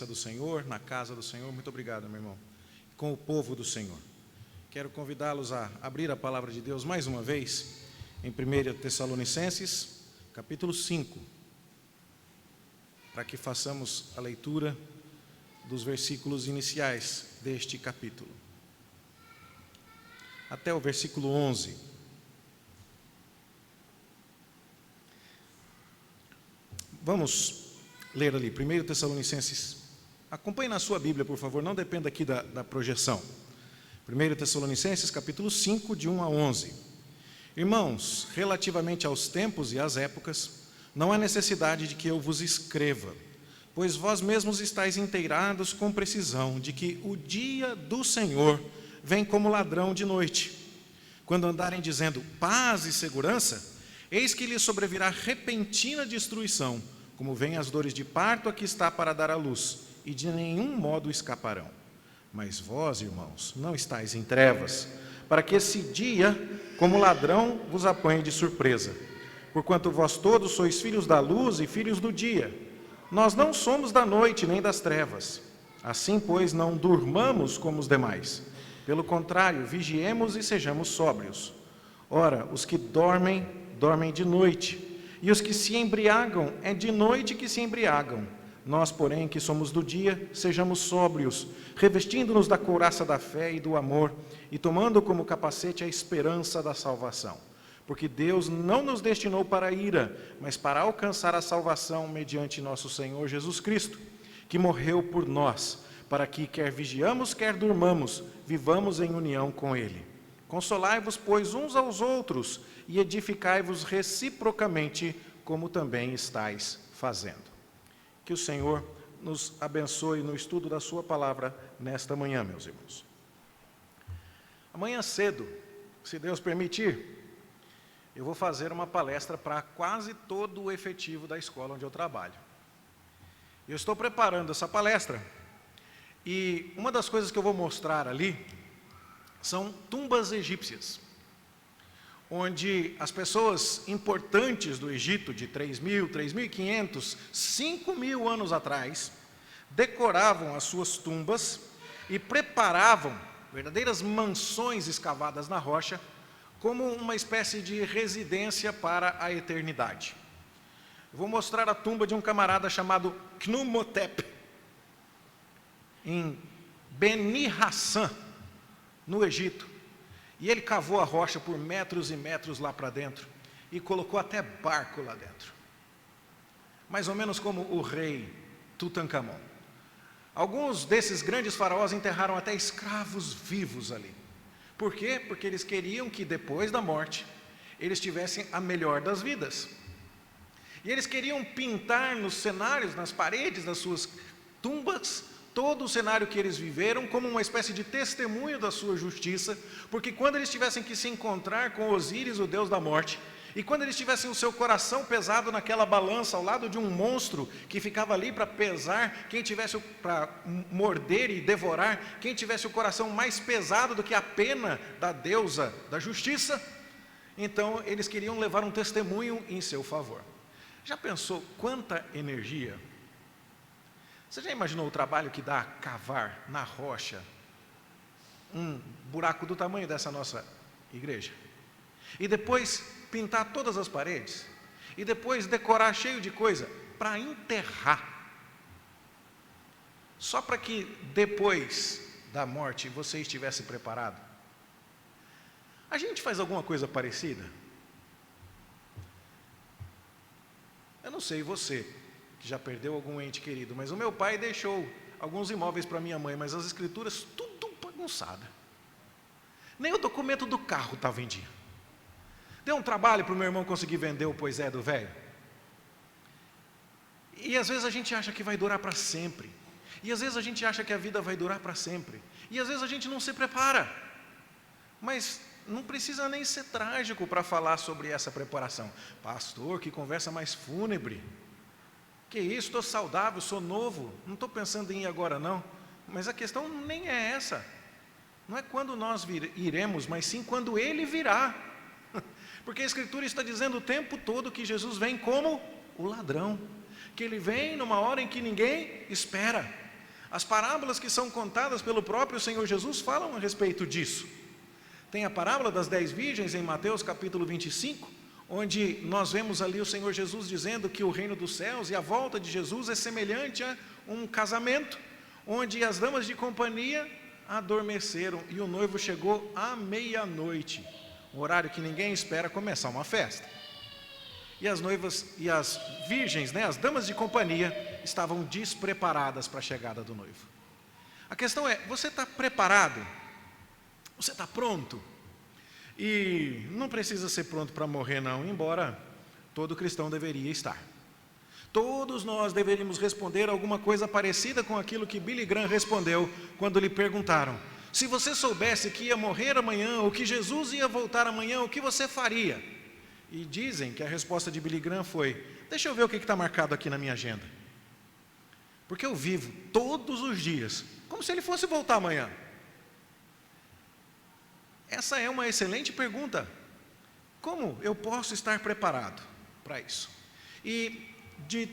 do Senhor, na casa do Senhor. Muito obrigado, meu irmão. Com o povo do Senhor. Quero convidá-los a abrir a palavra de Deus mais uma vez em 1 Tessalonicenses, capítulo 5, para que façamos a leitura dos versículos iniciais deste capítulo, até o versículo 11. Vamos ler ali, 1 Tessalonicenses. Acompanhe na sua Bíblia, por favor, não dependa aqui da projeção. 1 Tessalonicenses, capítulo 5, de 1 a 11. Irmãos, relativamente aos tempos e às épocas, não há necessidade de que eu vos escreva, pois vós mesmos estáis inteirados com precisão de que o dia do Senhor vem como ladrão de noite. Quando andarem dizendo paz e segurança, eis que lhes sobrevirá repentina destruição, como vêm as dores de parto a que está para dar à luz, e de nenhum modo escaparão. Mas vós, irmãos, não estáis em trevas, para que esse dia, como ladrão, vos apanhe de surpresa. Porquanto vós todos sois filhos da luz e filhos do dia. Nós não somos da noite nem das trevas. Assim, pois, não durmamos como os demais. Pelo contrário, vigiemos e sejamos sóbrios. Ora, os que dormem, dormem de noite, e os que se embriagam, é de noite que se embriagam. Nós, porém, que somos do dia, sejamos sóbrios, revestindo-nos da couraça da fé e do amor, e tomando como capacete a esperança da salvação. Porque Deus não nos destinou para a ira, mas para alcançar a salvação mediante nosso Senhor Jesus Cristo, que morreu por nós, para que, quer vigiamos, quer durmamos, vivamos em união com Ele. Consolai-vos, pois, uns aos outros, e edificai-vos reciprocamente, como também estáis fazendo. Que o Senhor nos abençoe no estudo da sua palavra nesta manhã, meus irmãos. Amanhã cedo, se Deus permitir, eu vou fazer uma palestra para quase todo o efetivo da escola onde eu trabalho. Eu estou preparando essa palestra e uma das coisas que eu vou mostrar ali são tumbas egípcias, onde as pessoas importantes do Egito, de 3.000, 3.500, 5.000 anos atrás, decoravam as suas tumbas e preparavam verdadeiras mansões escavadas na rocha, como uma espécie de residência para a eternidade. Eu vou mostrar a tumba de um camarada chamado Khnumhotep, em Beni Hassan, no Egito. E ele cavou a rocha por metros e metros lá para dentro e colocou até barco lá dentro. Mais ou menos como o rei Tutankhamon. Alguns desses grandes faraós enterraram até escravos vivos ali. Por quê? Porque eles queriam que depois da morte eles tivessem a melhor das vidas. E eles queriam pintar nos cenários, nas paredes das suas tumbas, todo o cenário que eles viveram como uma espécie de testemunho da sua justiça, porque quando eles tivessem que se encontrar com Osíris, o deus da morte, e quando eles tivessem o seu coração pesado naquela balança, ao lado de um monstro que ficava ali para pesar, quem tivesse para morder e devorar, quem tivesse o coração mais pesado do que a pena da deusa da justiça, então eles queriam levar um testemunho em seu favor. Já pensou quanta energia? Você já imaginou o trabalho que dá cavar na rocha um buraco do tamanho dessa nossa igreja? E depois pintar todas as paredes? E depois decorar cheio de coisa para enterrar? Só para que depois da morte você estivesse preparado? A gente faz alguma coisa parecida? Eu não sei você, que já perdeu algum ente querido, mas o meu pai deixou alguns imóveis para minha mãe, mas as escrituras tudo bagunçada. Nem o documento do carro estava em dia. Deu um trabalho para o meu irmão conseguir vender o Poisé do velho. E às vezes a gente acha que vai durar para sempre. E às vezes a gente acha que a vida vai durar para sempre. E às vezes a gente não se prepara. Mas não precisa nem ser trágico para falar sobre essa preparação. Pastor, que conversa mais fúnebre. Que isso, estou saudável, sou novo, não estou pensando em ir agora não, mas a questão nem é essa, não é quando nós iremos, mas sim quando Ele virá, porque a Escritura está dizendo o tempo todo que Jesus vem como o ladrão, que Ele vem numa hora em que ninguém espera, As parábolas que são contadas pelo próprio Senhor Jesus falam a respeito disso. Tem a parábola das 10 virgens em Mateus capítulo 25, onde nós vemos ali o Senhor Jesus dizendo que o reino dos céus e a volta de Jesus é semelhante a um casamento, onde as damas de companhia adormeceram e o noivo chegou à meia-noite, um horário que ninguém espera começar uma festa. E as noivas e as virgens, as damas de companhia, estavam despreparadas para a chegada do noivo. A questão é, você está preparado? Você está pronto? E não precisa ser pronto para morrer não, embora todo cristão deveria estar. Todos nós deveríamos responder alguma coisa parecida com aquilo que Billy Graham respondeu quando lhe perguntaram: se você soubesse que ia morrer amanhã, ou que Jesus ia voltar amanhã, o que você faria? E dizem que a resposta de Billy Graham foi: deixa eu ver o que está marcado aqui na minha agenda. Porque eu vivo todos os dias como se ele fosse voltar amanhã. Essa é uma excelente pergunta. Como eu posso estar preparado para isso? E de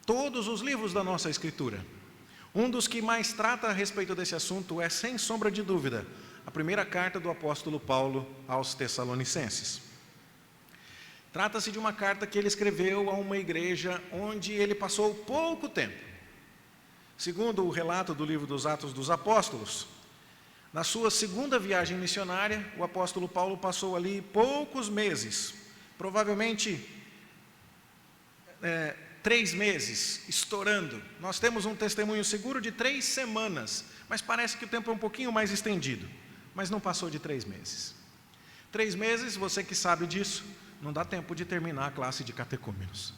todos os livros da nossa Escritura, um dos que mais trata a respeito desse assunto é, sem sombra de dúvida, a primeira carta do apóstolo Paulo aos Tessalonicenses. Trata-se de uma carta que ele escreveu a uma igreja onde ele passou pouco tempo. Segundo o relato do livro dos Atos dos Apóstolos, na sua segunda viagem missionária, o apóstolo Paulo passou ali poucos meses, provavelmente 3 meses, estourando. Nós temos um testemunho seguro de 3 semanas, mas parece que o tempo é um pouquinho mais estendido, mas não passou de 3 meses. 3 meses, você que sabe disso, não dá tempo de terminar a classe de catecúmenos,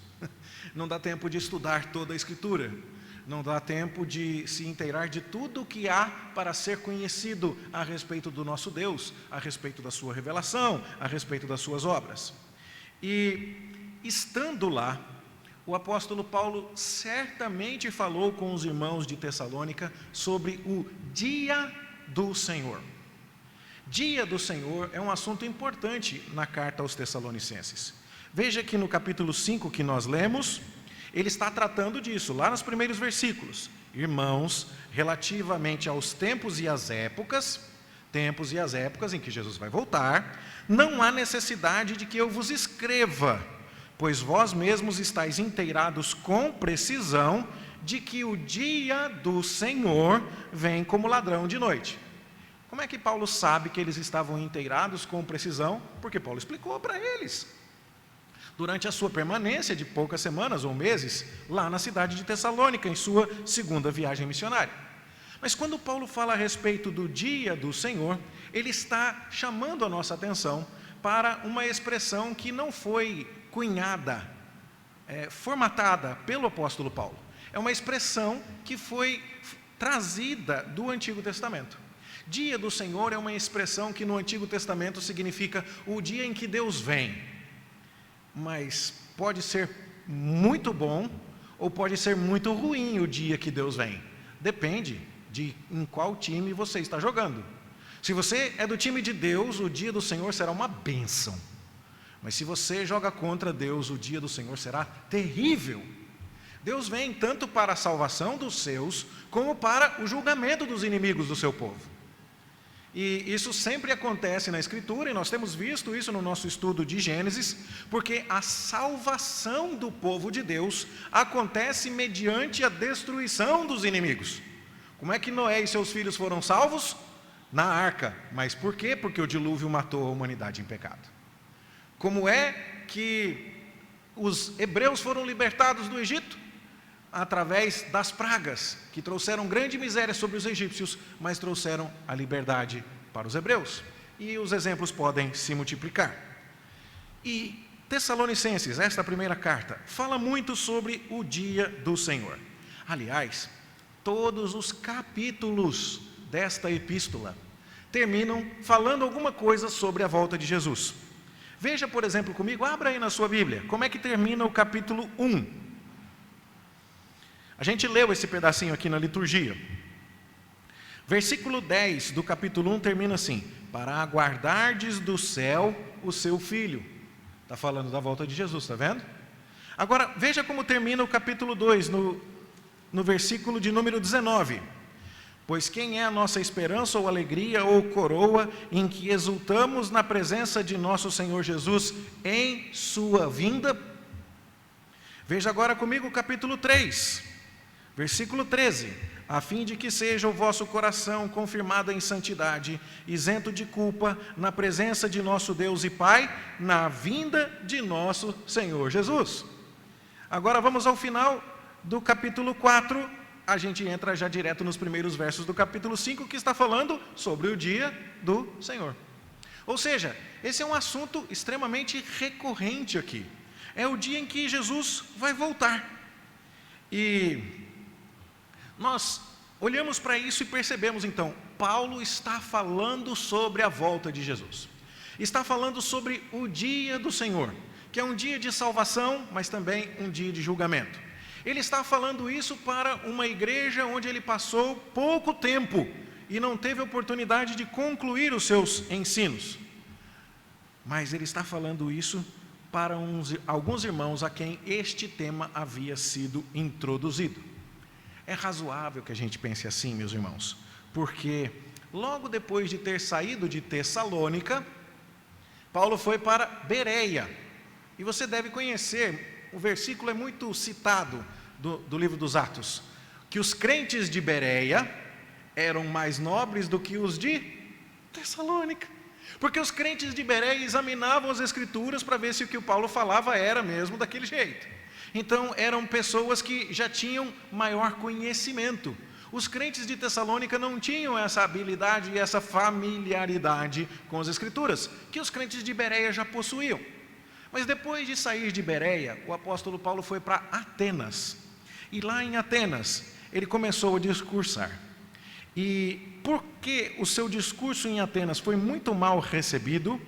não dá tempo de estudar toda a Escritura, não dá tempo de se inteirar de tudo o que há para ser conhecido a respeito do nosso Deus, a respeito da sua revelação, a respeito das suas obras. E, estando lá, o apóstolo Paulo certamente falou com os irmãos de Tessalônica sobre o dia do Senhor. Dia do Senhor é um assunto importante na carta aos Tessalonicenses. Veja que no capítulo 5 que nós lemos, ele está tratando disso, lá nos primeiros versículos. Irmãos, relativamente aos tempos e às épocas em que Jesus vai voltar, não há necessidade de que eu vos escreva, pois vós mesmos estáis inteirados com precisão de que o dia do Senhor vem como ladrão de noite. Como é que Paulo sabe que eles estavam inteirados com precisão? Porque Paulo explicou para eles. Durante a sua permanência de poucas semanas ou meses, lá na cidade de Tessalônica, em sua segunda viagem missionária. Mas quando Paulo fala a respeito do dia do Senhor, ele está chamando a nossa atenção para uma expressão que não foi cunhada, formatada pelo apóstolo Paulo. É uma expressão que foi trazida do Antigo Testamento. Dia do Senhor é uma expressão que no Antigo Testamento significa o dia em que Deus vem. Mas pode ser muito bom ou pode ser muito ruim o dia que Deus vem. Depende de em qual time você está jogando. Se você é do time de Deus, o dia do Senhor será uma bênção. Mas se você joga contra Deus, o dia do Senhor será terrível. Deus vem tanto para a salvação dos seus, como para o julgamento dos inimigos do seu povo. E isso sempre acontece na Escritura, e nós temos visto isso no nosso estudo de Gênesis, porque a salvação do povo de Deus acontece mediante a destruição dos inimigos. Como é que Noé e seus filhos foram salvos? Na arca. Mas por quê? Porque o dilúvio matou a humanidade em pecado. Como é que os hebreus foram libertados do Egito? Através das pragas, que trouxeram grande miséria sobre os egípcios, mas trouxeram a liberdade para os hebreus. E os exemplos podem se multiplicar. E Tessalonicenses, esta primeira carta, fala muito sobre o dia do Senhor. Aliás, todos os capítulos desta epístola terminam falando alguma coisa sobre a volta de Jesus. Veja, por exemplo, comigo, abra aí na sua Bíblia, como é que termina o capítulo 1. A gente leu esse pedacinho aqui na liturgia. Versículo 10 do capítulo 1 termina assim: para aguardardes do céu o seu Filho. Está falando da volta de Jesus, está vendo? Agora, veja como termina o capítulo 2, no no versículo de número 19. Pois quem é a nossa esperança ou alegria ou coroa em que exultamos na presença de nosso Senhor Jesus em sua vinda? Veja agora comigo o capítulo 3, versículo 13. A fim de que seja o vosso coração confirmado em santidade, isento de culpa, na presença de nosso Deus e Pai, na vinda de nosso Senhor Jesus. Agora vamos ao final do capítulo 4, a gente entra já direto nos primeiros versos do capítulo 5, que está falando sobre o dia do Senhor. Ou seja, esse é um assunto extremamente recorrente aqui. É o dia em que Jesus vai voltar. E nós olhamos para isso e percebemos então, Paulo está falando sobre a volta de Jesus. Está falando sobre o dia do Senhor, que é um dia de salvação, mas também um dia de julgamento. Ele está falando isso para uma igreja onde ele passou pouco tempo e não teve oportunidade de concluir os seus ensinos. Mas ele está falando isso para alguns irmãos a quem este tema havia sido introduzido. É razoável que a gente pense assim, meus irmãos, porque logo depois de ter saído de Tessalônica, Paulo foi para Bereia. E você deve conhecer, o versículo é muito citado do livro dos Atos, que os crentes de Bereia eram mais nobres do que os de Tessalônica, porque os crentes de Bereia examinavam as escrituras para ver se o que o Paulo falava era mesmo daquele jeito. Então eram pessoas que já tinham maior conhecimento. Os crentes de Tessalônica não tinham essa habilidade e essa familiaridade com as escrituras, que os crentes de Bereia já possuíam. Mas depois de sair de Bereia, o apóstolo Paulo foi para Atenas. E lá em Atenas, ele começou a discursar. E porque o seu discurso em Atenas foi muito mal recebido,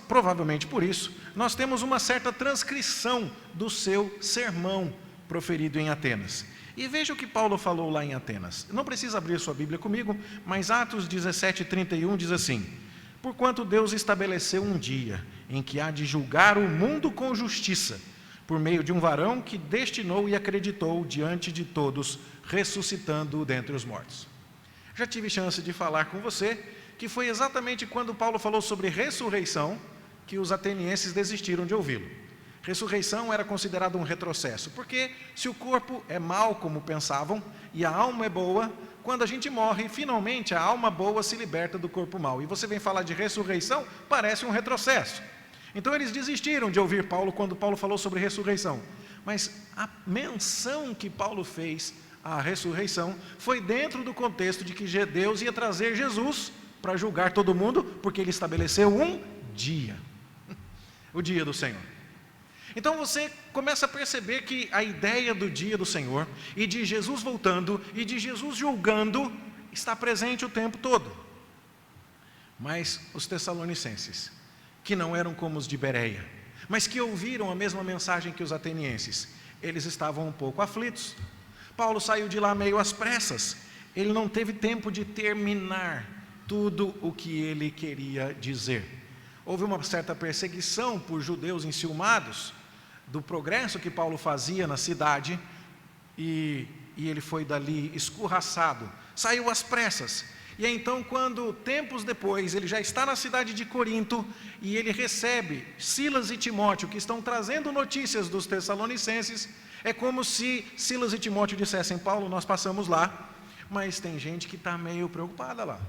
provavelmente por isso, nós temos uma certa transcrição do seu sermão proferido em Atenas. E veja o que Paulo falou lá em Atenas. Não precisa abrir sua Bíblia comigo, mas Atos 17:31 diz assim: porquanto Deus estabeleceu um dia em que há de julgar o mundo com justiça, por meio de um varão que destinou e acreditou diante de todos, ressuscitando-o dentre os mortos. Já tive chance de falar com você que foi exatamente quando Paulo falou sobre ressurreição que os atenienses desistiram de ouvi-lo. Ressurreição era considerado um retrocesso, porque se o corpo é mau como pensavam e a alma é boa, quando a gente morre, finalmente a alma boa se liberta do corpo mau. E você vem falar de ressurreição, parece um retrocesso. Então eles desistiram de ouvir Paulo quando Paulo falou sobre ressurreição. Mas a menção que Paulo fez à ressurreição foi dentro do contexto de que Deus ia trazer Jesus para julgar todo mundo, porque ele estabeleceu um dia, o dia do Senhor. Então você começa a perceber que a ideia do dia do Senhor, e de Jesus voltando, e de Jesus julgando, está presente o tempo todo. Mas os tessalonicenses, que não eram como os de Bereia, mas que ouviram a mesma mensagem que os atenienses, eles estavam um pouco aflitos. Paulo saiu de lá meio às pressas, ele não teve tempo de terminar tudo o que ele queria dizer. Houve uma certa perseguição por judeus enciumados do progresso que Paulo fazia na cidade, e ele foi dali escorraçado, saiu às pressas. E então, quando tempos depois ele já está na cidade de Corinto e ele recebe Silas e Timóteo, que estão trazendo notícias dos tessalonicenses, é como se Silas e Timóteo dissessem: Paulo, nós passamos lá, mas tem gente que está meio preocupada lá.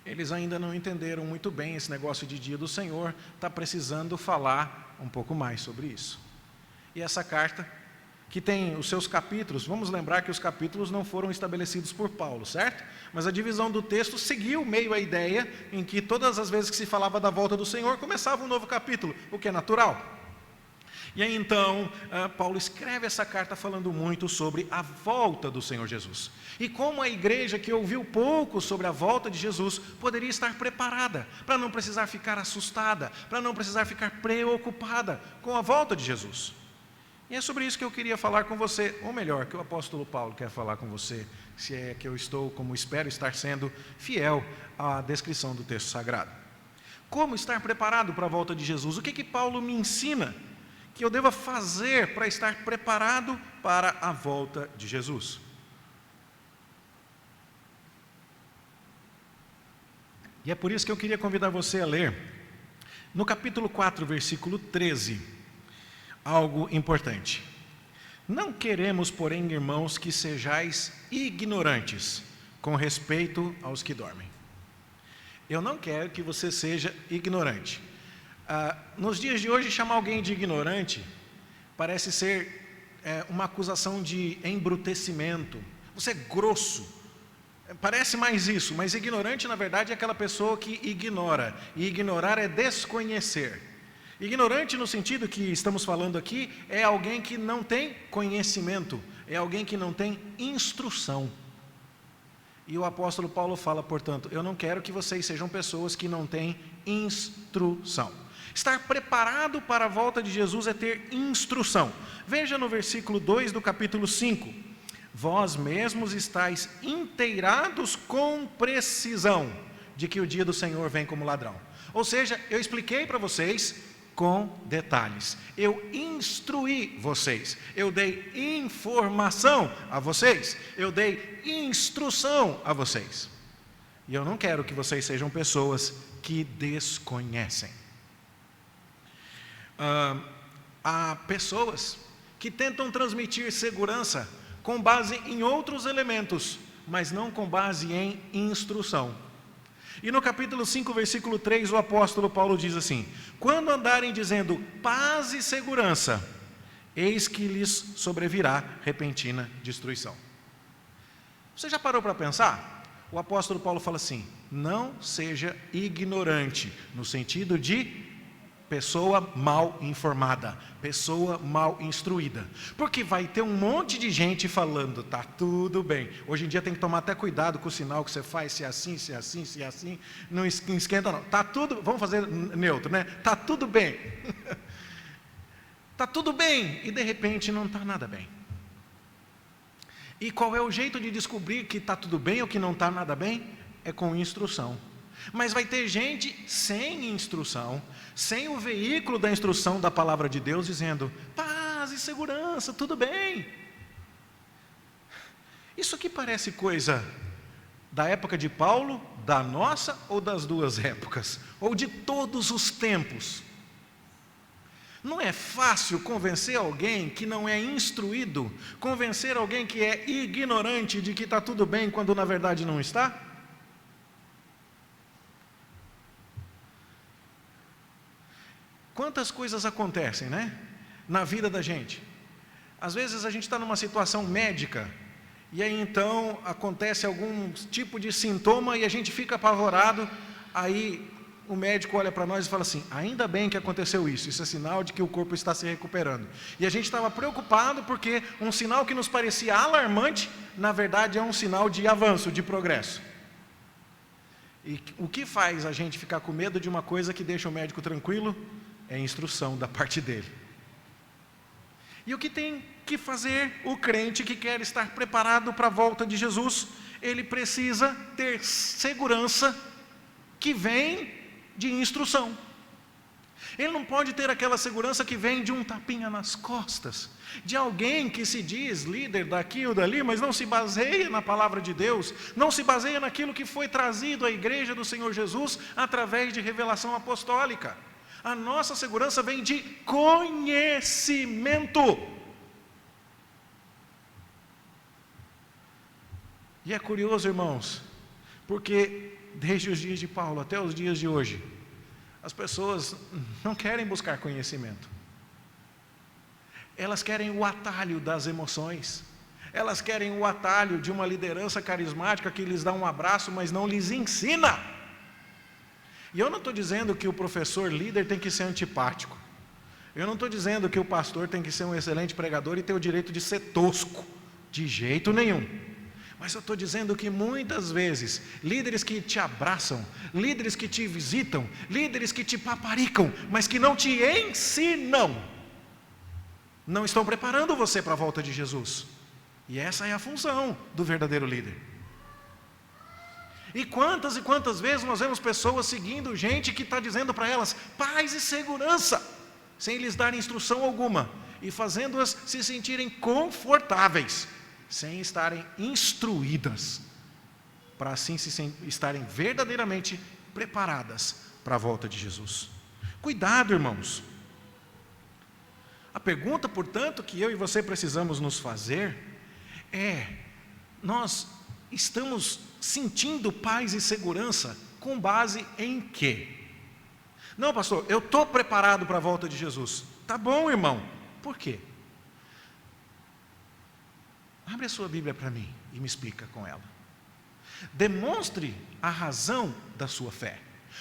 Eles ainda não entenderam muito bem esse negócio de dia do Senhor, está precisando falar um pouco mais sobre isso. E essa carta, que tem os seus capítulos, vamos lembrar que os capítulos não foram estabelecidos por Paulo, certo? Mas a divisão do texto seguiu meio a ideia em que todas as vezes que se falava da volta do Senhor, começava um novo capítulo, o que é natural. E aí então, Paulo escreve essa carta falando muito sobre a volta do Senhor Jesus. E como a igreja que ouviu pouco sobre a volta de Jesus poderia estar preparada para não precisar ficar assustada, para não precisar ficar preocupada com a volta de Jesus. E é sobre isso que eu queria falar com você, ou melhor, que o apóstolo Paulo quer falar com você, se é que eu estou, como espero, estar sendo fiel à descrição do texto sagrado. Como estar preparado para a volta de Jesus? O que Paulo me ensina que eu deva fazer para estar preparado para a volta de Jesus? E é por isso que eu queria convidar você a ler, no capítulo 4, versículo 13, algo importante. Não queremos, porém, irmãos, que sejais ignorantes com respeito aos que dormem. Eu não quero que você seja ignorante. Nos dias de hoje, chamar alguém de ignorante parece ser uma acusação de embrutecimento. Você é grosso. Parece mais isso, mas ignorante, na verdade, é aquela pessoa que ignora. E ignorar é desconhecer. Ignorante, no sentido que estamos falando aqui, é alguém que não tem conhecimento, é alguém que não tem instrução. E o apóstolo Paulo fala, portanto, eu não quero que vocês sejam pessoas que não têm instrução. Estar preparado para a volta de Jesus é ter instrução. Veja no versículo 2 do capítulo 5. Vós mesmos estáis inteirados com precisão de que o dia do Senhor vem como ladrão. Ou seja, eu expliquei para vocês com detalhes. Eu instruí vocês. Eu dei informação a vocês. Eu dei instrução a vocês. E eu não quero que vocês sejam pessoas que desconhecem. Há pessoas que tentam transmitir segurança com base em outros elementos, mas não com base em instrução. E no capítulo 5, versículo 3, o apóstolo Paulo diz assim: quando andarem dizendo paz e segurança, eis que lhes sobrevirá repentina destruição. Você já parou para pensar? O apóstolo Paulo fala assim: não seja ignorante, no sentido de pessoa mal informada, pessoa mal instruída. Porque vai ter um monte de gente falando, tá tudo bem. Hoje em dia tem que tomar até cuidado com o sinal que você faz, se é assim, se é assim, se é assim. Não esquenta não. Tá tudo, vamos fazer neutro, né? Tá tudo bem. Tá tudo bem. E de repente não está nada bem. E qual é o jeito de descobrir que está tudo bem ou que não está nada bem? É com instrução. Mas vai ter gente sem instrução, sem o veículo da instrução da palavra de Deus, dizendo paz e segurança, tudo bem. Isso aqui parece coisa da época de Paulo, da nossa ou das duas épocas, ou de todos os tempos. Não é fácil convencer alguém que não é instruído, convencer alguém que é ignorante de que está tudo bem, quando na verdade não está? Quantas coisas acontecem, né? Na vida da gente. Às vezes a gente está numa situação médica, e aí então acontece algum tipo de sintoma e a gente fica apavorado, aí o médico olha para nós e fala assim: ainda bem que aconteceu isso é sinal de que o corpo está se recuperando. E a gente estava preocupado porque um sinal que nos parecia alarmante, na verdade é um sinal de avanço, de progresso. E o que faz a gente ficar com medo de uma coisa que deixa o médico tranquilo? É instrução da parte dele. E o que tem que fazer o crente que quer estar preparado para a volta de Jesus? Ele precisa ter segurança que vem de instrução. Ele não pode ter aquela segurança que vem de um tapinha nas costas, de alguém que se diz líder daqui ou dali, mas não se baseia na palavra de Deus, não se baseia naquilo que foi trazido à igreja do Senhor Jesus através de revelação apostólica. A nossa segurança vem de conhecimento. E é curioso, irmãos, porque desde os dias de Paulo até os dias de hoje, as pessoas não querem buscar conhecimento. Elas querem o atalho das emoções. Elas querem o atalho de uma liderança carismática que lhes dá um abraço, mas não lhes ensina. E eu não estou dizendo que o professor líder tem que ser antipático. Eu não estou dizendo que o pastor tem que ser um excelente pregador e ter o direito de ser tosco. De jeito nenhum. Mas eu estou dizendo que muitas vezes, líderes que te abraçam, líderes que te visitam, líderes que te paparicam, mas que não te ensinam, não estão preparando você para a volta de Jesus. E essa é a função do verdadeiro líder. E quantas vezes nós vemos pessoas seguindo gente que está dizendo para elas paz e segurança, sem lhes dar instrução alguma, e fazendo-as se sentirem confortáveis, sem estarem instruídas, para assim estarem verdadeiramente preparadas para a volta de Jesus. Cuidado, irmãos. A pergunta, portanto, que eu e você precisamos nos fazer é: nós estamos sentindo paz e segurança com base em quê? Não, pastor, eu estou preparado para a volta de Jesus. Tá bom, irmão. Por quê? Abre a sua Bíblia para mim e me explica com ela. Demonstre a razão da sua fé.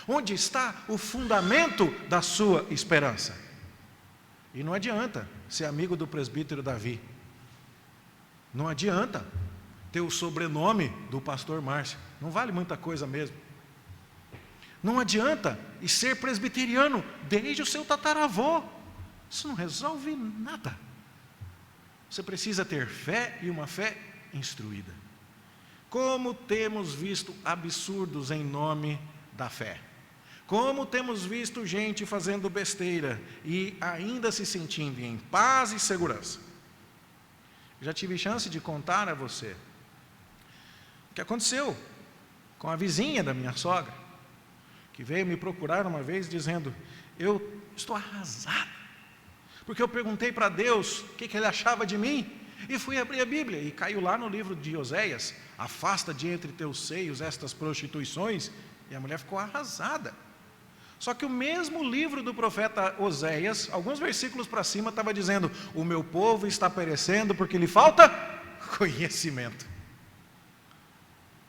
Onde está o fundamento da sua esperança? E não adianta ser amigo do presbítero Davi. Não adianta ter o sobrenome do pastor Márcio. Não vale muita coisa mesmo. Não adianta e ser presbiteriano desde o seu tataravô. Isso não resolve nada. Você precisa ter fé e uma fé instruída. Como temos visto absurdos em nome da fé. Como temos visto gente fazendo besteira e ainda se sentindo em paz e segurança. Já tive chance de contar a você o que aconteceu com a vizinha da minha sogra, que veio me procurar uma vez dizendo: eu estou arrasado, porque eu perguntei para Deus o que Ele achava de mim, e fui abrir a Bíblia, e caiu lá no livro de Oséias: afasta de entre teus seios estas prostituições, e a mulher ficou arrasada. Só que o mesmo livro do profeta Oséias, alguns versículos para cima, estava dizendo: o meu povo está perecendo porque lhe falta conhecimento.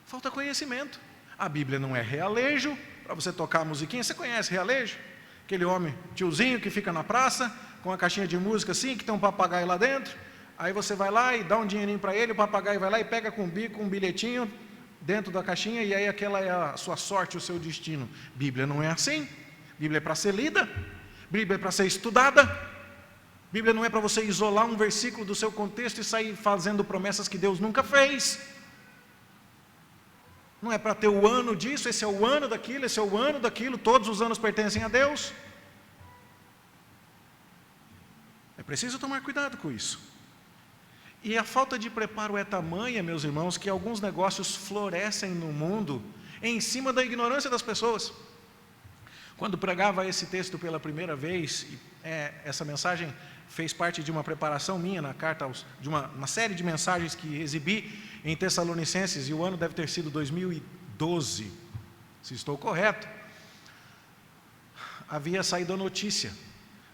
Falta conhecimento. A Bíblia não é realejo, para você tocar a musiquinha. Você conhece realejo? Aquele homem, tiozinho, que fica na praça, com uma caixinha de música assim, que tem um papagaio lá dentro. Aí você vai lá e dá um dinheirinho para ele, o papagaio vai lá e pega com o bico um bilhetinho dentro da caixinha, e aí aquela é a sua sorte, o seu destino. Bíblia não é assim. Bíblia é para ser lida, Bíblia é para ser estudada. Bíblia não é para você isolar um versículo do seu contexto e sair fazendo promessas que Deus nunca fez. Não é para ter o ano disso, esse é o ano daquilo, esse é o ano daquilo, todos os anos pertencem a Deus. É preciso tomar cuidado com isso. E a falta de preparo é tamanha, meus irmãos, que alguns negócios florescem no mundo em cima da ignorância das pessoas. Quando pregava esse texto pela primeira vez, essa mensagem fez parte de uma preparação minha na carta, de uma série de mensagens que exibi em Tessalonicenses, e o ano deve ter sido 2012, se estou correto. Havia saído a notícia.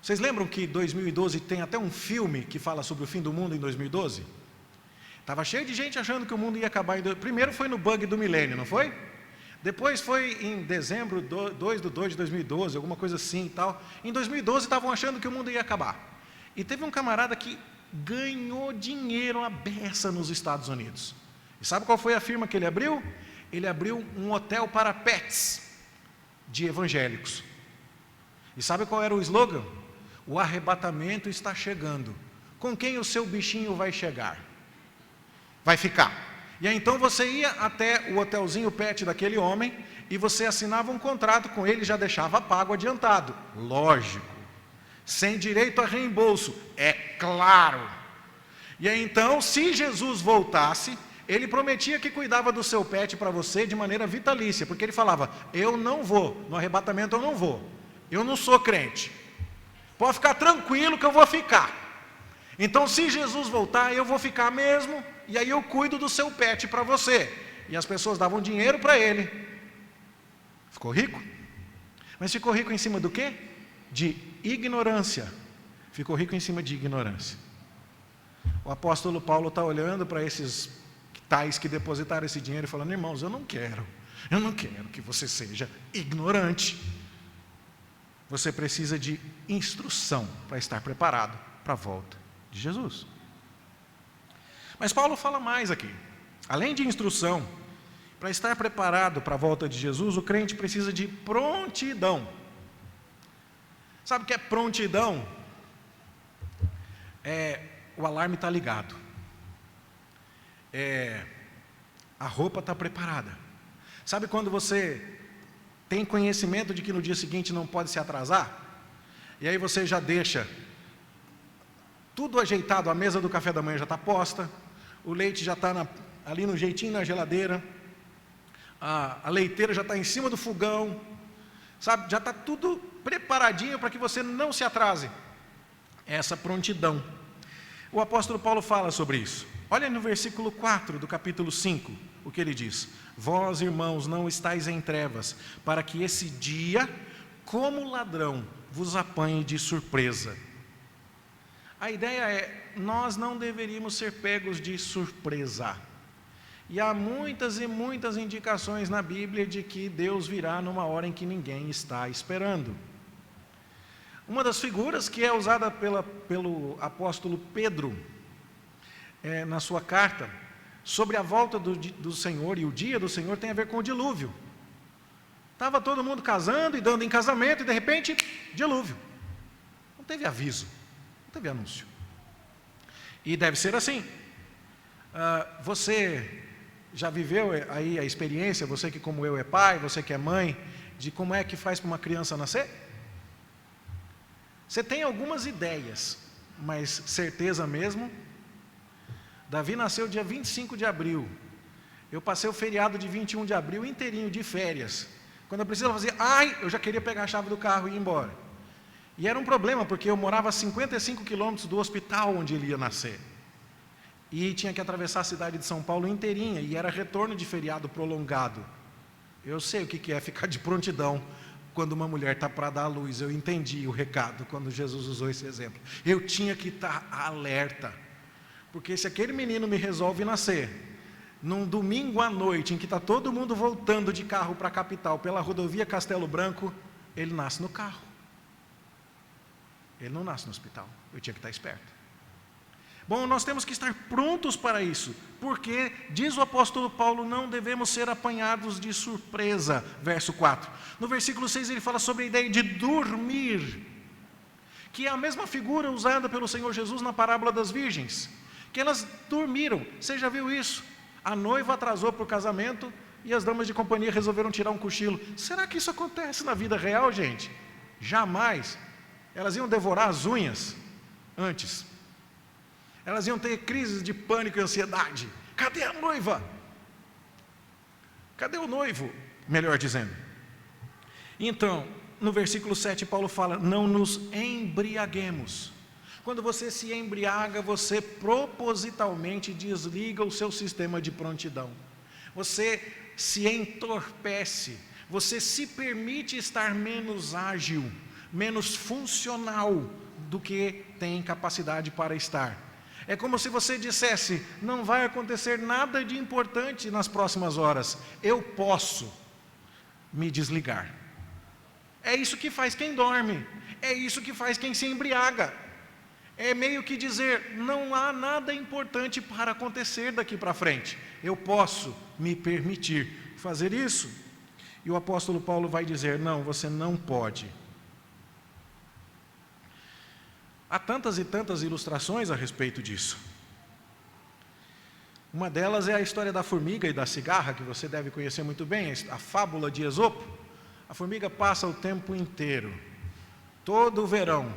Vocês lembram que 2012 tem até um filme que fala sobre o fim do mundo em 2012? Estava cheio de gente achando que o mundo ia acabar. Primeiro foi no bug do milênio, não foi? Depois foi em dezembro 2 de 2012, alguma coisa assim e tal. Em 2012 estavam achando que o mundo ia acabar. E teve um camarada que ganhou dinheiro à beça nos Estados Unidos. E sabe qual foi a firma que ele abriu? Ele abriu um hotel para pets de evangélicos. E sabe qual era o slogan? O arrebatamento está chegando. Com quem o seu bichinho vai chegar? Vai ficar. E aí então você ia até o hotelzinho pet daquele homem e você assinava um contrato com ele e já deixava pago adiantado. Lógico. Sem direito a reembolso. É claro. E aí então, se Jesus voltasse, ele prometia que cuidava do seu pet para você de maneira vitalícia. Porque ele falava: eu não vou, no arrebatamento eu não vou. Eu não sou crente. Pode ficar tranquilo que eu vou ficar. Então, se Jesus voltar, eu vou ficar mesmo, e aí eu cuido do seu pet para você. E as pessoas davam dinheiro para ele. Ficou rico? Mas ficou rico em cima do quê? De ignorância. Ficou rico em cima de ignorância. O apóstolo Paulo está olhando para esses tais que depositaram esse dinheiro e falando: irmãos, eu não quero que você seja ignorante. Você precisa de instrução para estar preparado para a volta de Jesus. Mas Paulo fala mais aqui. Além de instrução, para estar preparado para a volta de Jesus, o crente precisa de prontidão. Sabe o que é prontidão? O alarme está ligado. A roupa está preparada. Sabe quando você tem conhecimento de que no dia seguinte não pode se atrasar? E aí você já deixa tudo ajeitado, a mesa do café da manhã já está posta, o leite já está ali no jeitinho na geladeira, a leiteira já está em cima do fogão, sabe? Já está tudo preparadinho para que você não se atrase. Essa prontidão. O apóstolo Paulo fala sobre isso. Olha no versículo 4 do capítulo 5, o que ele diz: vós, irmãos, não estáis em trevas, para que esse dia, como ladrão, vos apanhe de surpresa. A ideia é, nós não deveríamos ser pegos de surpresa. E há muitas e muitas indicações na Bíblia de que Deus virá numa hora em que ninguém está esperando. Uma das figuras que é usada pelo apóstolo Pedro, na sua carta, sobre a volta do Senhor e o dia do Senhor, tem a ver com o dilúvio. Estava todo mundo casando e dando em casamento, e de repente, dilúvio. Não teve aviso, não teve anúncio. E deve ser assim. Você já viveu aí a experiência, você que como eu é pai, você que é mãe, de como é que faz para uma criança nascer? Você tem algumas ideias, mas certeza mesmo? Davi nasceu dia 25 de abril. Eu passei o feriado de 21 de abril inteirinho de férias. Quando eu precisava fazer, eu já queria pegar a chave do carro e ir embora. E era um problema, porque eu morava a 55 quilômetros do hospital onde ele ia nascer. E tinha que atravessar a cidade de São Paulo inteirinha, e era retorno de feriado prolongado. Eu sei o que é ficar de prontidão quando uma mulher está para dar à luz. Eu entendi o recado quando Jesus usou esse exemplo. Eu tinha que estar alerta, porque se aquele menino me resolve nascer num domingo à noite, em que está todo mundo voltando de carro para a capital, pela rodovia Castelo Branco, ele nasce no carro. Ele não nasce no hospital. Eu tinha que estar esperto. Bom, nós temos que estar prontos para isso, porque, diz o apóstolo Paulo, não devemos ser apanhados de surpresa, verso 4. No versículo 6 ele fala sobre a ideia de dormir, que é a mesma figura usada pelo Senhor Jesus na parábola das virgens, que elas dormiram. Você já viu isso? A noiva atrasou para o casamento e as damas de companhia resolveram tirar um cochilo. Será que isso acontece na vida real, gente? Jamais. Elas iam devorar as unhas antes. Elas iam ter crises de pânico e ansiedade. Cadê a noiva? Cadê o noivo? Melhor dizendo. Então, no versículo 7, Paulo fala, não nos embriaguemos. Quando você se embriaga, você propositalmente desliga o seu sistema de prontidão. Você se entorpece. Você se permite estar menos ágil, menos funcional do que tem capacidade para estar. É como se você dissesse, não vai acontecer nada de importante nas próximas horas, eu posso me desligar. É isso que faz quem dorme, é isso que faz quem se embriaga. É meio que dizer, não há nada importante para acontecer daqui para frente, eu posso me permitir fazer isso. E o apóstolo Paulo vai dizer, não, você não pode. Há tantas e tantas ilustrações a respeito disso. Uma delas é a história da formiga e da cigarra, que você deve conhecer muito bem, a fábula de Esopo. A formiga passa o tempo inteiro, todo o verão,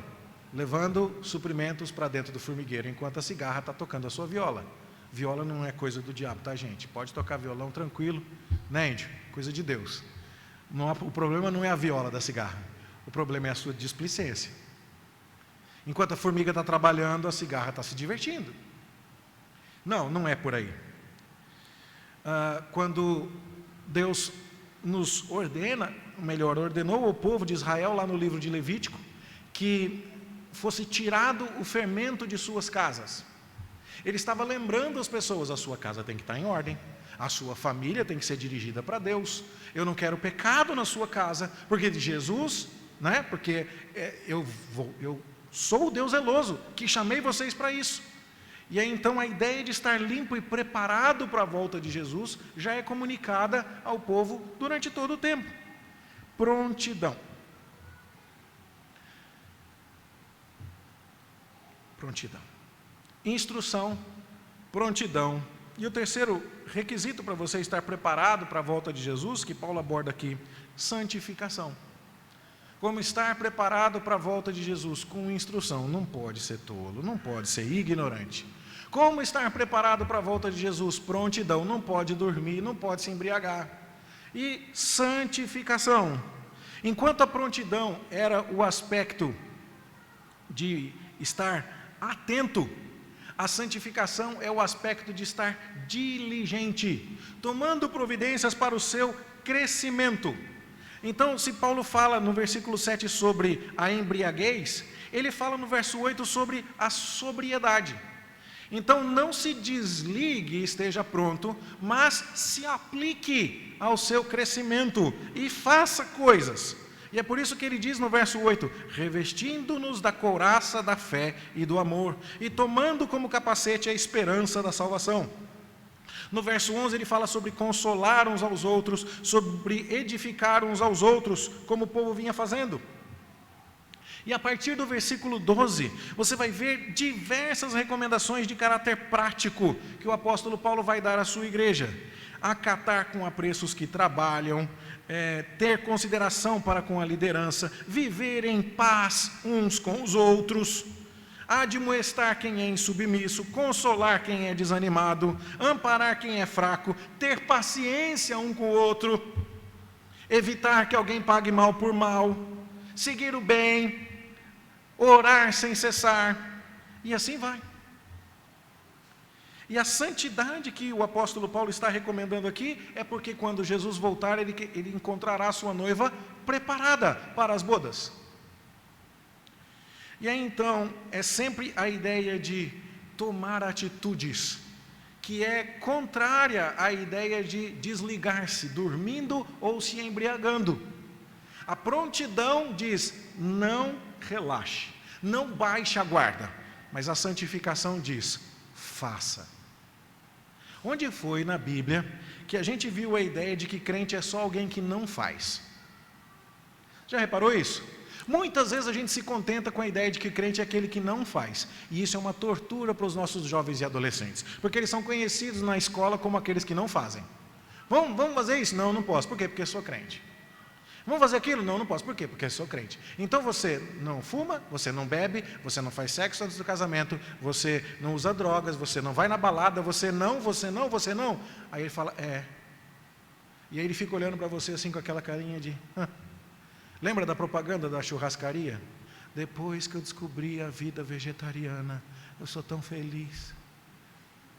levando suprimentos para dentro do formigueiro, enquanto a cigarra está tocando a sua viola. Viola não é coisa do diabo, tá, gente? Pode tocar violão tranquilo, né, índio? Coisa de Deus. O problema não é a viola da cigarra, o problema é a sua displicência. Enquanto a formiga está trabalhando, a cigarra está se divertindo. Não é por aí. Quando Deus nos ordena, melhor, ordenou ao povo de Israel, lá no livro de Levítico, que fosse tirado o fermento de suas casas. Ele estava lembrando as pessoas, a sua casa tem que estar em ordem, a sua família tem que ser dirigida para Deus, eu não quero pecado na sua casa, porque de Jesus, né? Porque eu sou o Deus zeloso, que chamei vocês para isso. E aí então a ideia de estar limpo e preparado para a volta de Jesus já é comunicada ao povo durante todo o tempo. Prontidão. Prontidão. Instrução, prontidão. E o terceiro requisito para você estar preparado para a volta de Jesus, que Paulo aborda aqui, santificação. Como estar preparado para a volta de Jesus? Com instrução. Não pode ser tolo, não pode ser ignorante. Como estar preparado para a volta de Jesus? Prontidão. Não pode dormir, não pode se embriagar. E santificação. Enquanto a prontidão era o aspecto de estar atento, a santificação é o aspecto de estar diligente, tomando providências para o seu crescimento. Então, se Paulo fala no versículo 7 sobre a embriaguez, ele fala no verso 8 sobre a sobriedade. Então, não se desligue e esteja pronto, mas se aplique ao seu crescimento e faça coisas. E é por isso que ele diz no verso 8, revestindo-nos da couraça da fé e do amor, e tomando como capacete a esperança da salvação. No verso 11 ele fala sobre consolar uns aos outros, sobre edificar uns aos outros, como o povo vinha fazendo. E a partir do versículo 12, você vai ver diversas recomendações de caráter prático que o apóstolo Paulo vai dar à sua igreja. Acatar com apreço os que trabalham, ter consideração para com a liderança, viver em paz uns com os outros, admoestar quem é insubmisso, consolar quem é desanimado, amparar quem é fraco, ter paciência um com o outro, evitar que alguém pague mal por mal, seguir o bem, orar sem cessar, e assim vai. E a santidade que o apóstolo Paulo está recomendando aqui é porque quando Jesus voltar, ele encontrará a sua noiva preparada para as bodas. E aí então, é sempre a ideia de tomar atitudes, que é contrária à ideia de desligar-se, dormindo ou se embriagando. A prontidão diz, não relaxe, não baixe a guarda, mas a santificação diz, faça. Onde foi na Bíblia que a gente viu a ideia de que crente é só alguém que não faz? Já reparou isso? Muitas vezes a gente se contenta com a ideia de que crente é aquele que não faz. E isso é uma tortura para os nossos jovens e adolescentes. Porque eles são conhecidos na escola como aqueles que não fazem. Vamos fazer isso? Não, não posso. Por quê? Porque eu sou crente. Vamos fazer aquilo? Não, não posso. Por quê? Porque eu sou crente. Então você não fuma, você não bebe, você não faz sexo antes do casamento, você não usa drogas, você não vai na balada, você não. Aí ele fala, E aí ele fica olhando para você assim com aquela carinha de... Lembra da propaganda da churrascaria? Depois que eu descobri a vida vegetariana, eu sou tão feliz.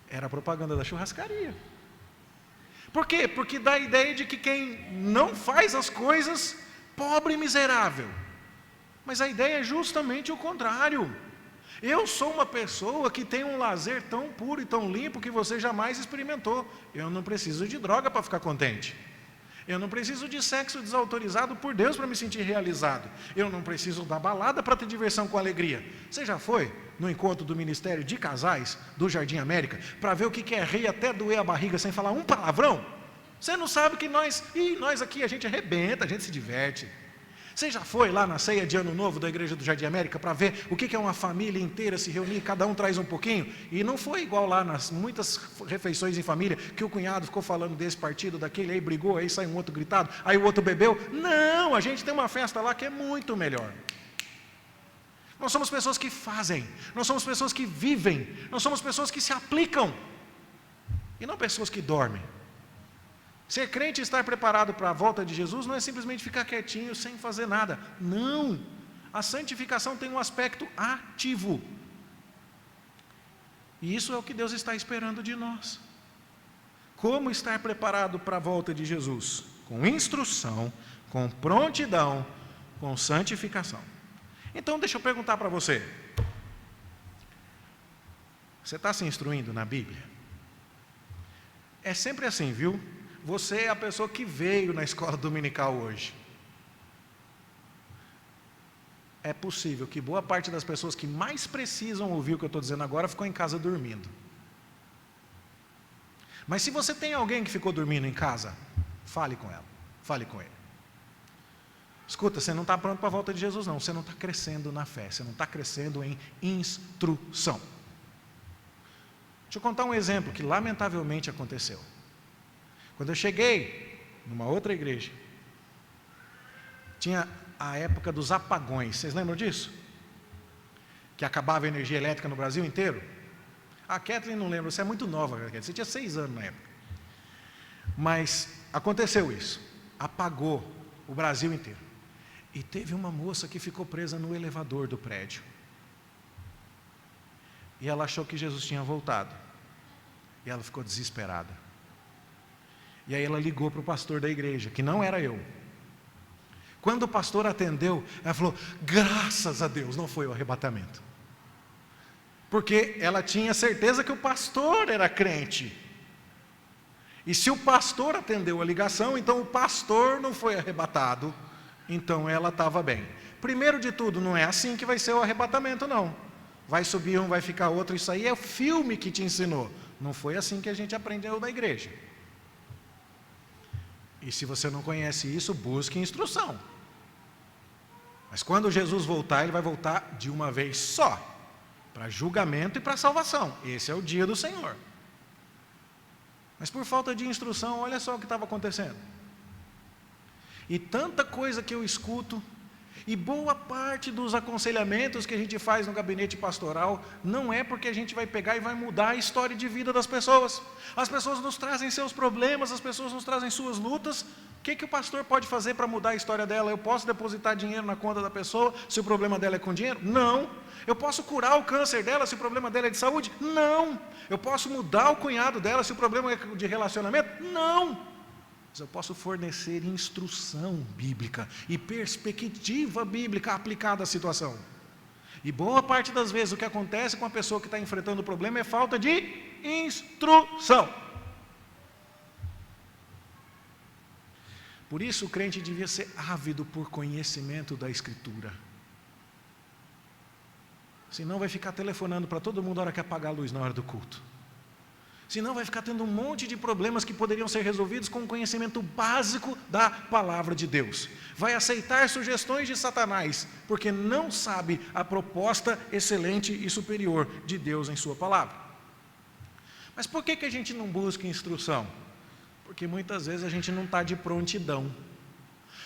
Era a propaganda da churrascaria. Por quê? Porque dá a ideia de que quem não faz as coisas, pobre e miserável. Mas a ideia é justamente o contrário. Eu sou uma pessoa que tem um lazer tão puro e tão limpo que você jamais experimentou. Eu não preciso de droga para ficar contente. Eu não preciso de sexo desautorizado por Deus para me sentir realizado. Eu não preciso da balada para ter diversão com alegria. Você já foi no encontro do Ministério de Casais do Jardim América para ver o que é rir até doer a barriga sem falar um palavrão? Você não sabe que nós aqui a gente arrebenta, a gente se diverte. Você já foi lá na ceia de Ano Novo da Igreja do Jardim América para ver o que é uma família inteira se reunir, cada um traz um pouquinho? E não foi igual lá nas muitas refeições em família, que o cunhado ficou falando desse partido, daquele, aí brigou, aí sai um outro gritado, aí o outro bebeu. Não, a gente tem uma festa lá que é muito melhor. Nós somos pessoas que fazem, nós somos pessoas que vivem, nós somos pessoas que se aplicam, e não pessoas que dormem. Ser crente e estar preparado para a volta de Jesus não é simplesmente ficar quietinho sem fazer nada. Não! A santificação tem um aspecto ativo. E isso é o que Deus está esperando de nós. Como estar preparado para a volta de Jesus? Com instrução, com prontidão, com santificação. Então deixa eu perguntar para você. Você está se instruindo na Bíblia? É sempre assim, viu? Você é a pessoa que veio na escola dominical hoje. É possível que boa parte das pessoas que mais precisam ouvir o que eu estou dizendo agora ficou em casa dormindo. Mas se você tem alguém que ficou dormindo em casa, fale com ela, fale com ele. Escuta, você não está pronto para a volta de Jesus não, você não está crescendo na fé, você não está crescendo em instrução. Deixa eu contar um exemplo que lamentavelmente aconteceu. Quando eu cheguei numa outra igreja, tinha a época dos apagões. Vocês lembram disso? Que acabava a energia elétrica no Brasil inteiro? A Kathleen não lembra, você é muito nova, Kathleen. Você tinha 6 anos na época. Mas aconteceu isso. Apagou o Brasil inteiro. E teve uma moça que ficou presa no elevador do prédio. E ela achou que Jesus tinha voltado. E ela ficou desesperada. E aí ela ligou para o pastor da igreja, que não era eu. Quando o pastor atendeu, ela falou: graças a Deus, não foi o arrebatamento. Porque ela tinha certeza que o pastor era crente. E se o pastor atendeu a ligação, então o pastor não foi arrebatado. Então ela estava bem. Primeiro de tudo, não é assim que vai ser o arrebatamento, não. Vai subir um, vai ficar outro. Isso aí é o filme que te ensinou. Não foi assim que a gente aprendeu na igreja. E se você não conhece isso, busque instrução. Mas quando Jesus voltar, ele vai voltar de uma vez só, para julgamento e para salvação. Esse é o dia do Senhor. Mas por falta de instrução, olha só o que estava acontecendo. E tanta coisa que eu escuto, e boa parte dos aconselhamentos que a gente faz no gabinete pastoral, não é porque a gente vai pegar e vai mudar a história de vida das pessoas. As pessoas nos trazem seus problemas, as pessoas nos trazem suas lutas. O que o pastor pode fazer para mudar a história dela? Eu posso depositar dinheiro na conta da pessoa se o problema dela é com dinheiro? Não. Eu posso curar o câncer dela se o problema dela é de saúde? Não. Eu posso mudar o cunhado dela se o problema é de relacionamento? Não. Mas eu posso fornecer instrução bíblica e perspectiva bíblica aplicada à situação. E boa parte das vezes o que acontece com a pessoa que está enfrentando o problema é falta de instrução. Por isso o crente devia ser ávido por conhecimento da Escritura. Senão vai ficar telefonando para todo mundo na hora que apagar a luz na hora do culto. Senão vai ficar tendo um monte de problemas que poderiam ser resolvidos com o conhecimento básico da palavra de Deus. Vai aceitar sugestões de Satanás, porque não sabe a proposta excelente e superior de Deus em sua palavra. Mas por que a gente não busca instrução? Porque muitas vezes a gente não está de prontidão.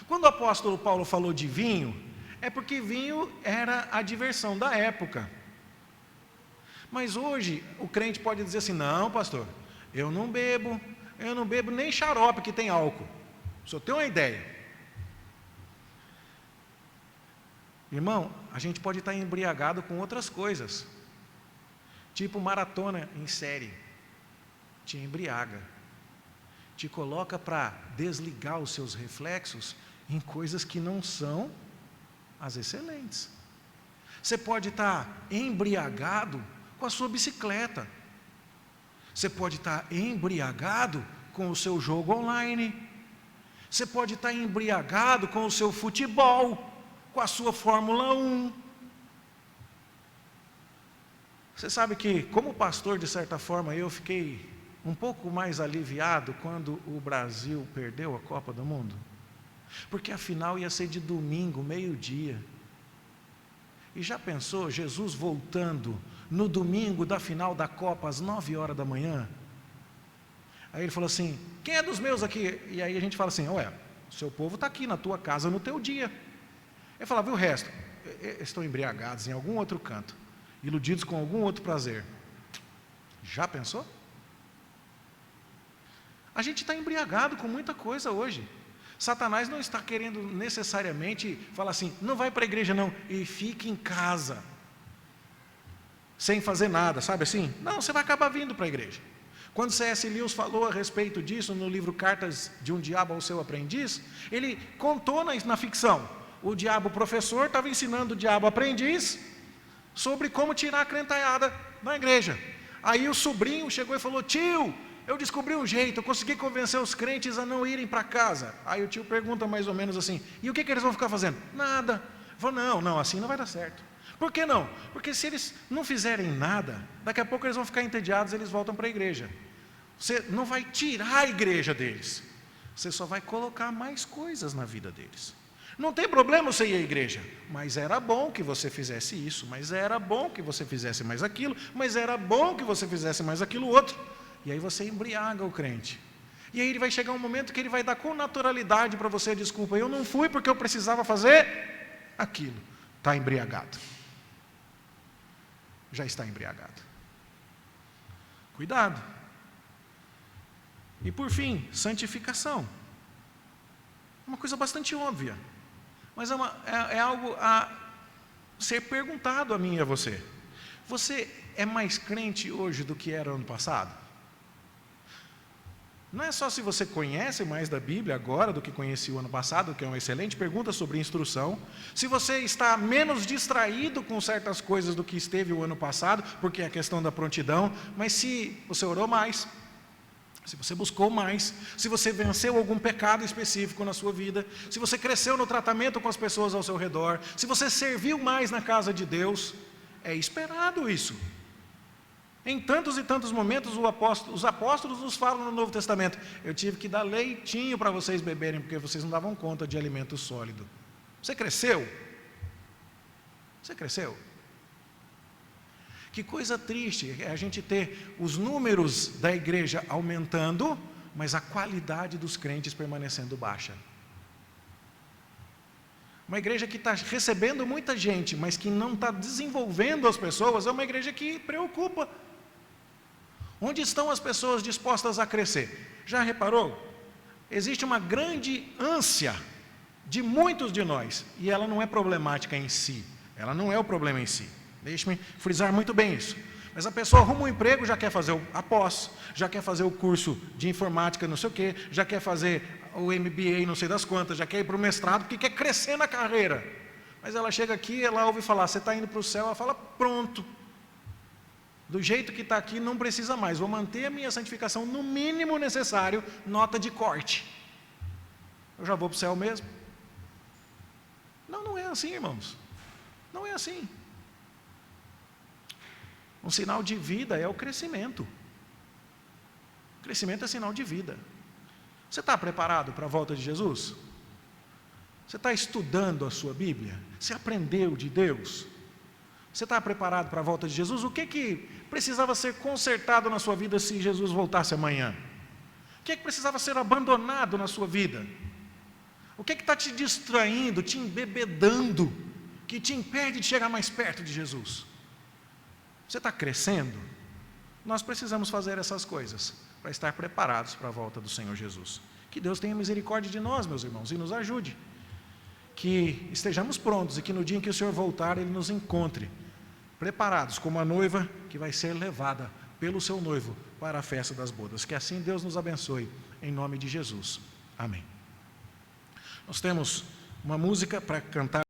Quando o apóstolo Paulo falou de vinho, é porque vinho era a diversão da época. Mas hoje o crente pode dizer assim: não, pastor, eu não bebo nem xarope que tem álcool. Só tem uma ideia. Irmão, a gente pode estar embriagado com outras coisas, tipo maratona em série, te embriaga, te coloca para desligar os seus reflexos em coisas que não são as excelentes. Você pode estar embriagado com a sua bicicleta. Você pode estar embriagado com o seu jogo online. Você pode estar embriagado com o seu futebol, com a sua Fórmula 1. Você sabe que, como pastor, de certa forma, eu fiquei um pouco mais aliviado quando o Brasil perdeu a Copa do Mundo. Porque a final ia ser de domingo, meio-dia. E já pensou Jesus voltando no domingo da final da Copa, às 9 horas da manhã? Aí ele falou assim: quem é dos meus aqui? E aí a gente fala assim: ué, o seu povo está aqui na tua casa no teu dia. Ele falava: e o resto? Estão embriagados em algum outro canto, iludidos com algum outro prazer. Já pensou? A gente está embriagado com muita coisa hoje. Satanás não está querendo necessariamente falar assim: não vai para a igreja não, e fique em casa, sem fazer nada, sabe assim? Não, você vai acabar vindo para a igreja. Quando C.S. Lewis falou a respeito disso no livro Cartas de um Diabo ao Seu Aprendiz, ele contou na ficção, o diabo professor estava ensinando o diabo aprendiz sobre como tirar a crentalhada na igreja. Aí o sobrinho chegou e falou: tio, eu descobri um jeito, eu consegui convencer os crentes a não irem para casa. Aí o tio pergunta mais ou menos assim: e o que eles vão ficar fazendo? Nada. Ele falou: não, assim não vai dar certo. Por que não? Porque se eles não fizerem nada, daqui a pouco eles vão ficar entediados e eles voltam para a igreja. Você não vai tirar a igreja deles, você só vai colocar mais coisas na vida deles. Não tem problema você ir à igreja, mas era bom que você fizesse isso, mas era bom que você fizesse mais aquilo, mas era bom que você fizesse mais aquilo outro. E aí você embriaga o crente. E aí ele vai chegar um momento que ele vai dar com naturalidade para você a desculpa: eu não fui porque eu precisava fazer aquilo. Está embriagado. Já está embriagado. Cuidado. E por fim, santificação. Uma coisa bastante óbvia, mas é algo a ser perguntado a mim e a você. Você é mais crente hoje do que era ano passado? Não é só se você conhece mais da Bíblia agora do que conhecia o ano passado, que é uma excelente pergunta sobre instrução. Se você está menos distraído com certas coisas do que esteve o ano passado, porque é a questão da prontidão, mas se você orou mais, se você buscou mais, se você venceu algum pecado específico na sua vida, se você cresceu no tratamento com as pessoas ao seu redor, se você serviu mais na casa de Deus, é esperado isso. Em tantos e tantos momentos, os apóstolos nos falam no Novo Testamento: eu tive que dar leitinho para vocês beberem, porque vocês não davam conta de alimento sólido. Você cresceu? Você cresceu? Que coisa triste é a gente ter os números da igreja aumentando, mas a qualidade dos crentes permanecendo baixa. Uma igreja que está recebendo muita gente, mas que não está desenvolvendo as pessoas, é uma igreja que preocupa. Onde estão as pessoas dispostas a crescer? Já reparou? Existe uma grande ânsia de muitos de nós, e ela não é problemática em si, ela não é o problema em si. Deixe-me frisar muito bem isso. Mas a pessoa arruma um emprego, já quer fazer a pós, já quer fazer o curso de informática não sei o quê, já quer fazer o MBA não sei das quantas, já quer ir para o mestrado, porque quer crescer na carreira. Mas ela chega aqui, ela ouve falar: você está indo para o céu, ela fala: pronto. Do jeito que está aqui, não precisa mais. Vou manter a minha santificação no mínimo necessário, nota de corte. Eu já vou para o céu mesmo? Não, não é assim, irmãos. Não é assim. Um sinal de vida é o crescimento. O crescimento é sinal de vida. Você está preparado para a volta de Jesus? Você está estudando a sua Bíblia? Você aprendeu de Deus? Você está preparado para a volta de Jesus? O que precisava ser consertado na sua vida se Jesus voltasse amanhã? O que precisava ser abandonado na sua vida? O que está te distraindo, te embebedando, que te impede de chegar mais perto de Jesus? Você está crescendo? Nós precisamos fazer essas coisas para estar preparados para a volta do Senhor Jesus. Que Deus tenha misericórdia de nós, meus irmãos, e nos ajude. Que estejamos prontos e que no dia em que o Senhor voltar, Ele nos encontre preparados como a noiva que vai ser levada pelo seu noivo para a festa das bodas. Que assim Deus nos abençoe, em nome de Jesus. Amém. Nós temos uma música para cantar.